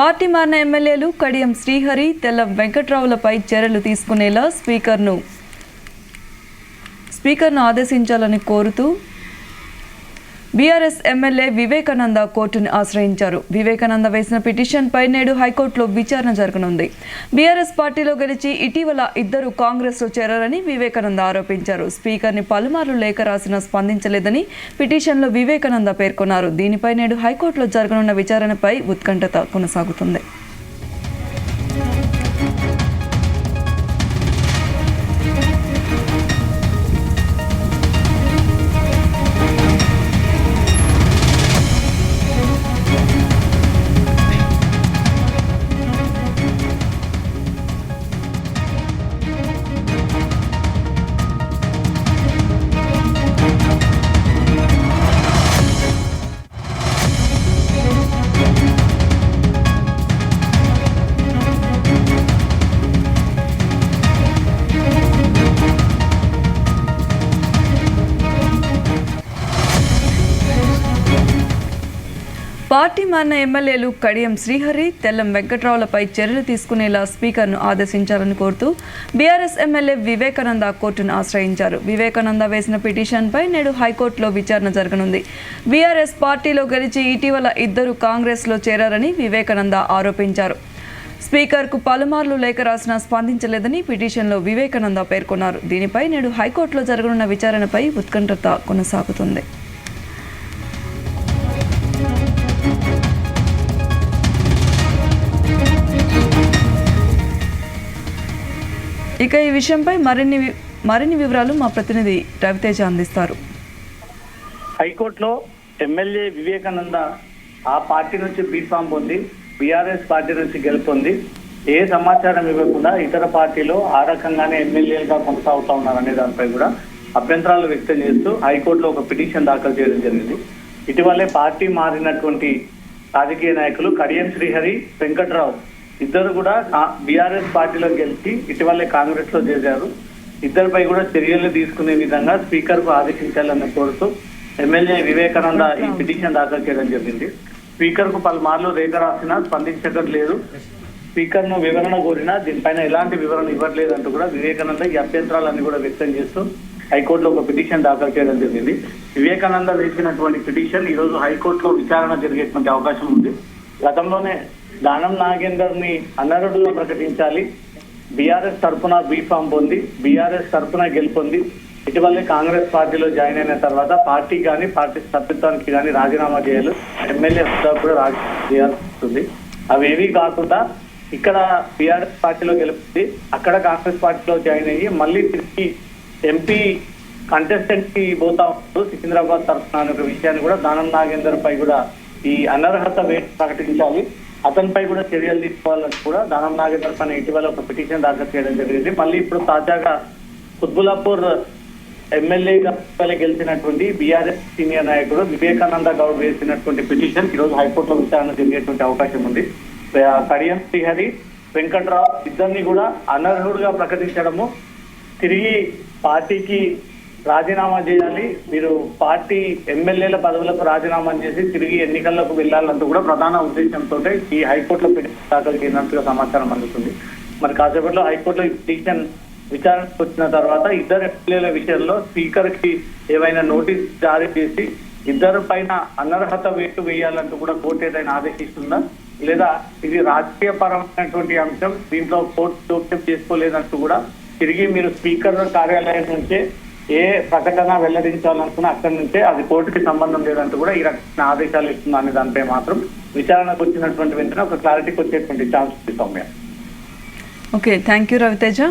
Party మారిన ఎమ్మెల్యేలు కడియం శ్రీహరి, తెల్లం వెంకట్రావులపై చర్యలు తీసుకునేలా స్పీకర్ను ఆదేశించాలని కోరుతూ బీఆర్ఎస్ ఎమ్మెల్యే వివేకానంద కోర్టును ఆశ్రయించారు. వివేకానంద వేసిన పిటిషన్పై నేడు హైకోర్టులో విచారణ జరగనుంది. బీఆర్ఎస్ పార్టీలో గెలిచి ఇటీవల ఇద్దరు కాంగ్రెస్లో చేరారని వివేకానంద ఆరోపించారు. స్పీకర్ని పలుమార్లు లేఖ రాసినా స్పందించలేదని పిటిషన్లో వివేకానంద పేర్కొన్నారు. దీనిపై నేడు హైకోర్టులో జరగనున్న విచారణపై ఉత్కంఠత కొనసాగుతుంది. పార్టీ మారిన ఎమ్మెల్యేలు కడియం శ్రీహరి, తెల్లం వెంకట్రావులపై చర్యలు తీసుకునేలా స్పీకర్ను ఆదేశించాలని కోరుతూ బీఆర్ఎస్ ఎమ్మెల్యే వివేకానంద కోర్టును ఆశ్రయించారు. వివేకానంద వేసిన పిటిషన్పై నేడు హైకోర్టులో విచారణ జరగనుంది. బీఆర్ఎస్ పార్టీలో గెలిచి ఇటీవల ఇద్దరు కాంగ్రెస్లో చేరారని వివేకానంద ఆరోపించారు. స్పీకర్కు పలుమార్లు లేఖ రాసినా స్పందించలేదని పిటిషన్లో వివేకానంద పేర్కొన్నారు. దీనిపై నేడు హైకోర్టులో జరగనున్న విచారణపై ఉత్కంఠత కొనసాగుతుంది. ఇక ఈ విషయంపై మరిన్ని వివరాలు మా ప్రతినిధి రవితేజ అందిస్తారు. హైకోర్టులో ఎమ్మెల్యే వివేకానంద ఆ పార్టీ నుంచి బీఫామ్ పొంది బీఆర్ఎస్ పార్టీ నుంచి గెలుపొంది ఏ సమాచారం ఇవ్వకుండా ఇతర పార్టీలో ఆ రకంగానే ఎమ్మెల్యేలుగా కొనసాగుతా ఉన్నారనే దానిపై కూడా అభ్యంతరాలు వ్యక్తం చేస్తూ హైకోర్టులో ఒక పిటిషన్ దాఖలు చేయడం జరిగింది. ఇటీవలే పార్టీ మారినటువంటి రాజకీయ నాయకులు కడియం శ్రీహరి, వెంకట్రావు ఇద్దరు కూడా బీఆర్ఎస్ పార్టీలో గెలిచి ఇటీవలే కాంగ్రెస్ లో చేశారు. ఇద్దరిపై కూడా చర్యలు తీసుకునే విధంగా స్పీకర్ కు ఆదేశించాలని కోరుతూ ఎమ్మెల్యే వివేకానంద ఈ పిటిషన్ దాఖలు చేయడం జరిగింది. స్పీకర్ కు పలుమార్లు లేఖ రాసినా స్పందించట్లేదు. స్పీకర్ ను వివరణ కోరినా దీనిపైన ఎలాంటి వివరణ ఇవ్వట్లేదు అంటూ కూడా వివేకానంద ఈ అభ్యంతరాలన్నీ కూడా వ్యక్తం చేస్తూ హైకోర్టులో ఒక పిటిషన్ దాఖలు చేయడం జరిగింది. వివేకానంద వేసినటువంటి పిటిషన్ ఈ రోజు హైకోర్టులో విచారణ జరిగేటువంటి అవకాశం ఉంది. గతంలోనే దానం నాగేందర్ ని అనర్హుడుగా ప్రకటించాలి, బీఆర్ఎస్ తరఫున బీఫామ్ పొంది బీఆర్ఎస్ తరఫున గెలుపొంది ఇటీవలే కాంగ్రెస్ పార్టీలో జాయిన్ అయిన తర్వాత పార్టీ కానీ పార్టీ సభ్యత్వానికి కానీ రాజీనామా చేయాలి, ఎమ్మెల్యే కూడా రాజీనామా చేయాల్సి ఉంటుంది. అవేవి కాకుండా ఇక్కడ బీఆర్ఎస్ పార్టీలో గెలుపుంది, అక్కడ కాంగ్రెస్ పార్టీలో జాయిన్ అయ్యి మళ్ళీ తిరిగి ఎంపీ కంటెస్టెంట్ కి పోతా ఉంటూ సికింద్రాబాద్ తరఫున అనే ఒక విషయాన్ని కూడా దానం నాగేందర్ పై కూడా ఈ అనర్హత వేటు ప్రకటించాలి, అతనిపై కూడా చర్యలు తీసుకోవాలని కూడా దానం నాగేందర్ పైన ఇటీవల ఒక పిటిషన్ దాఖలు చేయడం జరిగింది. మళ్ళీ ఇప్పుడు తాజాగా కుత్బుల్లాపూర్ ఎమ్మెల్యేగా గెలిచినటువంటి బీఆర్ఎస్ సీనియర్ నాయకుడు వివేకానంద గౌడ్ వేసినటువంటి పిటిషన్ ఈ రోజు హైకోర్టులో విచారణ జరిగేటువంటి అవకాశం ఉంది. కడియం శ్రీహరి, వెంకట్రావు ఇద్దరిని కూడా అనర్హుడుగా ప్రకటించడము, తిరిగి పార్టీకి రాజీనామా చేయాలి, మీరు పార్టీ ఎమ్మెల్యేల పదవులకు రాజీనామా చేసి తిరిగి ఎన్నికలకు వెళ్లాలంటూ కూడా ప్రధాన ఉద్దేశంతో ఈ హైకోర్టులో పిటిషన్ దాఖలు చేసినట్టుగా సమాచారం అందుతుంది. మరి కాసేపట్లో హైకోర్టులో ఈ పిటిషన్ విచారణకు వచ్చిన తర్వాత ఇద్దరు ఎమ్మెల్యేల విషయంలో స్పీకర్ కి ఏవైనా నోటీస్ జారీ చేసి ఇద్దరు పైన అనర్హత వేటు వేయాలంటూ కూడా కోర్టు ఏదైనా ఆదేశిస్తుందా, లేదా ఇది రాజకీయ పరమైనటువంటి అంశం, దీంట్లో కోర్టు జోక్యం చేసుకోలేదంటూ కూడా తిరిగి మీరు స్పీకర్ కార్యాలయం నుంచే ఏ ప్రకటన వెల్లడించాలనుకున్నా అక్కడి నుంచే అది కోర్టుకి సంబంధం లేదంటూ కూడా ఈ రకమైన ఆదేశాలు ఇస్తుందా అనే దానిపై మాత్రం విచారణకు వచ్చినటువంటి వెంటనే ఒక క్లారిటీకి వచ్చేటువంటి ఛాన్స్ ఉంది. Saumya. Okay, thank you Raviteja.